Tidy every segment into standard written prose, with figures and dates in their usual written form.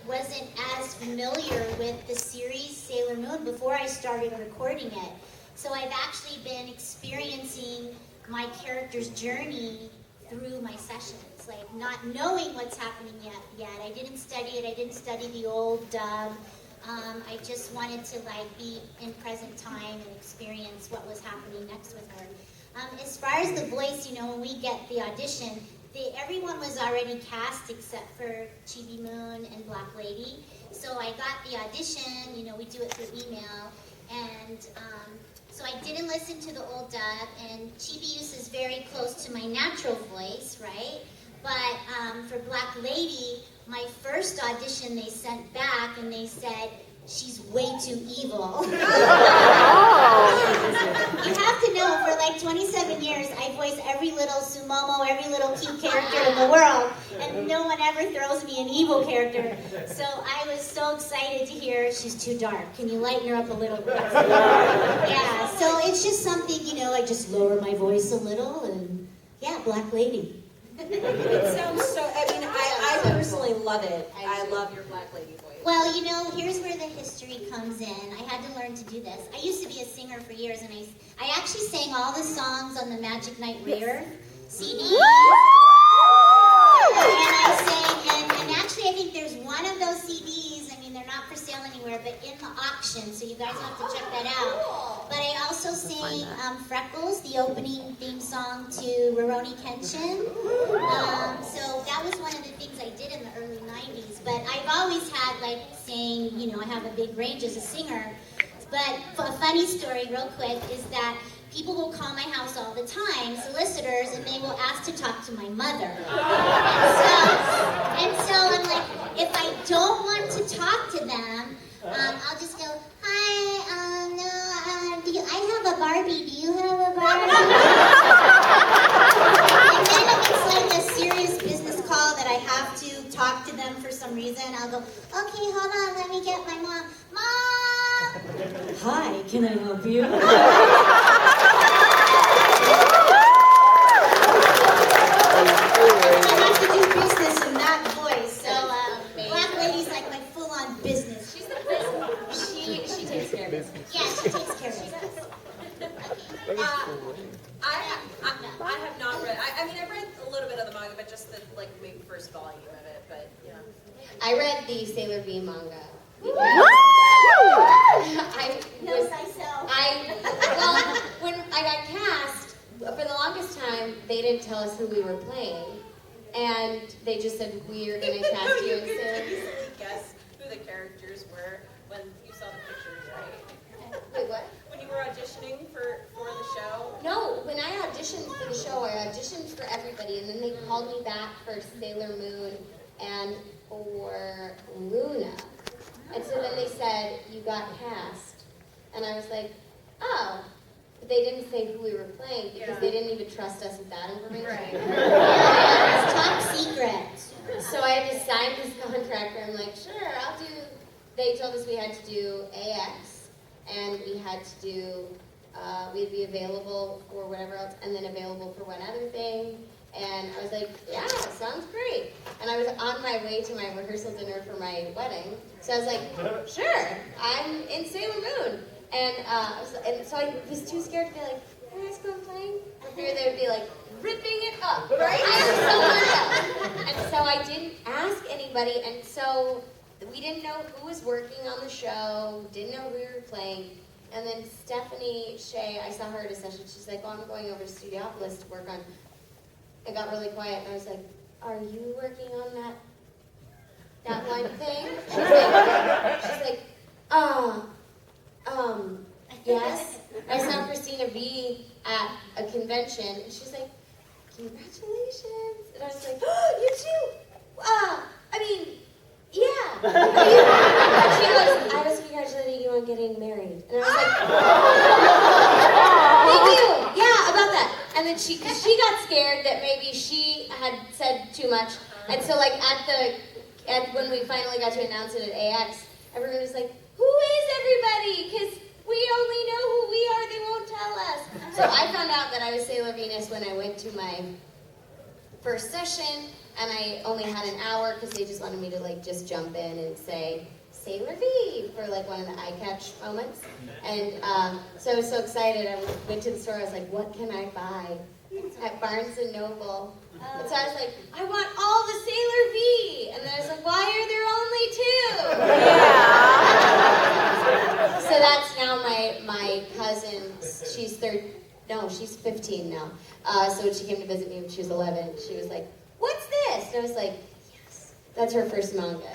wasn't as familiar with the series Sailor Moon before I started recording it. So I've actually been experiencing my character's journey through my sessions, like not knowing what's happening yet. I didn't study it. I didn't study the old dub. I just wanted to be in present time and experience what was happening next with her. As far as the voice, when we get the audition, everyone was already cast except for Chibi Moon and Black Lady. So I got the audition, we do it through email, and so I didn't listen to the old dub, and Chibi is very close to my natural voice, right? But for Black Lady, my first audition they sent back and they said, she's way too evil. You have to know, for 27 years, I voice every little Sumomo, every little cute character in the world, and no one ever throws me an evil character. So I was so excited to hear she's too dark. Can you lighten her up a little bit? Yeah, so it's just something, I just lower my voice a little, and yeah, Black Lady. It sounds so, I personally love it. I love your Black Lady voice. Well, here's where the history comes in. I had to learn to do this. I used to be a singer for years, and I actually sang all the songs on the Magic Night Rare CD. And I sang, and actually I think there's one of those CDs, they're not for sale anywhere, but in the auction, so you guys have to check that out. But I also sang Freckles, the opening theme song to Rurouni Kenshin. So that was one of the things I did in the early 90s. But I've always had, saying, I have a big range as a singer. But a funny story, real quick, is that people will call my house all the time, solicitors, and they will ask to talk to my mother. And so I'm like, if I don't want to talk to them, I'll just go, hi, I have a Barbie. Do you have a Barbie? And then if it's a serious business call that I have to talk to them for some reason, I'll go, okay, hold on, let me get my mom. Mom! Hi, can I help you? I have to do business in that voice, so Black Lady's my full-on business. She's the business. She takes care of business. Yeah, she takes care of business. I have not read. I've read a little bit of the manga, but just the maybe first volume of it. But yeah, I read the Sailor V manga. When I got cast, for the longest time, they didn't tell us who we were playing, and they just said, we're going to cast you in Sailor V. You could easily guess who the characters were when you saw the pictures, right? Wait, what? When you were auditioning for the show? No, when I auditioned for the show, I auditioned for everybody, and then they called me back for Sailor Moon and for Luna. And so then they said, you got cast. And I was like, oh. But they didn't say who we were playing because they didn't even trust us with that information. Right. Yeah, it's top secret. So I had to sign this contract where I'm like, sure, I'll do. They told us we had to do AX, and we had to do, we'd be available for whatever else, and then available for one other thing. And I was like, yeah, sounds great. And I was on my way to my rehearsal dinner for my wedding. So I was like, sure, I'm in Sailor Moon. And so I was too scared to be like, can I go playing? I figured they would be ripping it up, right? I was so worried up. And so I didn't ask anybody, and so we didn't know who was working on the show, didn't know who we were playing. And then Stephanie Shea, I saw her at a session, she's like, oh, I'm going over to Studiopolis to work on. I got really quiet, and I was like, are you working on that one thing? She's like, yes. I saw Christina V at a convention, and she's like, congratulations. And I was like, oh, you too? Yeah. She goes, I was congratulating you on getting married. And I was like, thank you. Yeah, about that. And then she got scared that maybe she had said too much. And so when we finally got to announce it at AX, everyone was like, who is everybody? Because we only know who we are, they won't tell us. So I found out that I was Sailor Venus when I went to my first session, and I only had an hour because they just wanted me to like just jump in and say Sailor V for like one of the eye catch moments. And so I was so excited. I went to the store. I was like, what can I buy at Barnes and Noble? And so I was like, I want all the Sailor V. And then I was like, why are there only 2? So that's now my cousin. She's 15 now. So when she came to visit me when she was 11, she was like, what's this? And I was like, yes, that's her first manga.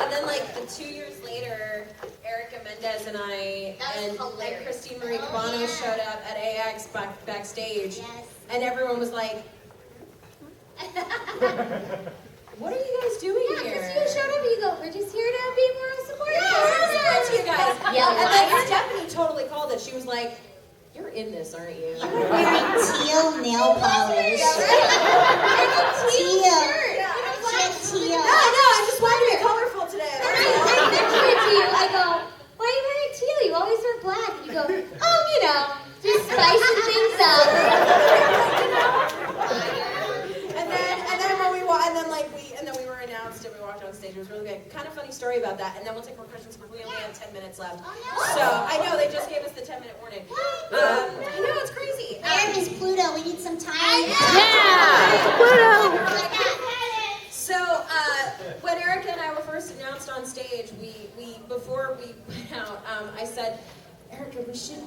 And then like 2 years later, Erica Mendez and I and Christine Marie Cabano showed up at AX backstage, and everyone was like, "What are you guys doing here?" Because you showed up and you go, we're just here to be moral support. To you guys. Yeah, And then Stephanie totally called it. She was like, "You're in this, aren't you?" You were wearing teal nail polish. Teal. Teal. No, I just wanted to be colorful today. I mentioned it to you. I go, why are you wearing teal? You always wear black. And you go, oh, just spicing things up. And then we were announced and we walked on stage. It was really good. Kind of funny story about that. And then we'll take more questions because we only have 10 minutes left. So I know they just gave us the 10-minute warning. I know, it's crazy. Where is Pluto? We need some time. So when Erica and I were first announced on stage, before we went out, I said, Erica, we should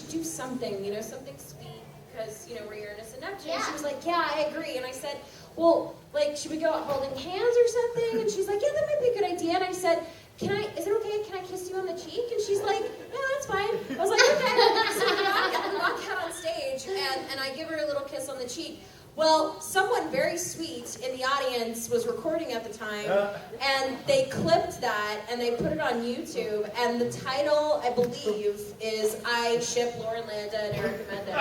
do something, something sweet, because we're Uranus and Neptune. And she was like, yeah, I agree. And I said, well, should we go out holding hands or something? And she's like, yeah, that might be a good idea. And I said, is it okay? Can I kiss you on the cheek? And she's like, yeah, that's fine. I was like, okay. So we walk out on stage, and I give her a little kiss on the cheek. Well, someone very sweet in the audience was recording at the time, and they clipped that, and they put it on YouTube, and the title, I believe, is I Ship Lauren Landa and Erica Mendez.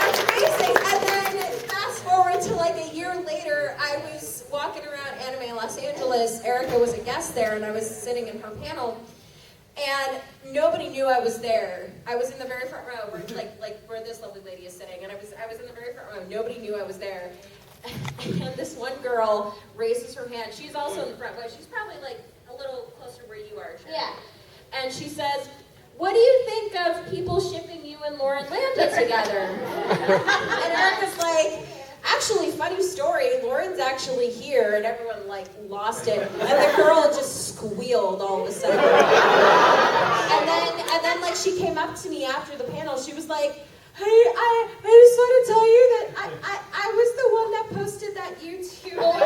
That's amazing. And then fast forward to a year later, I was walking around Anime Los Angeles. Erica was a guest there, and I was sitting in her panel. And nobody knew I was there. I was in the very front row, where this lovely lady is sitting, and I was in the very front row. Nobody knew I was there. And this one girl raises her hand. She's also in the front row. She's probably a little closer where you are, Sharon. Yeah. And she says, "What do you think of people shipping you and Lauren Landa together?" And Erica's like, actually, funny story, Lauren's actually here, and everyone lost it. And the girl just squealed all of a sudden. And then she came up to me after the panel. She was like, "Hey, I just want to tell you that I was the one that posted that YouTube." Oh my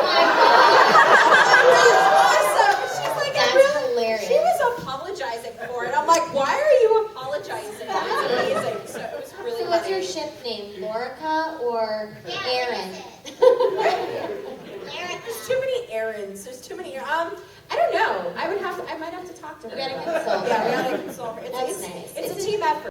Awesome. She's like, That's hilarious. She was apologizing for it. I'm like, why are you apologizing? It's amazing. So it was really So what's funny. your ship name? Lorica or Aaron? There's too many errands. There's too many. I don't know. I might have to talk to her. You gotta about it. consult her. Yeah, we gotta consult her. That's nice. It's a team effort.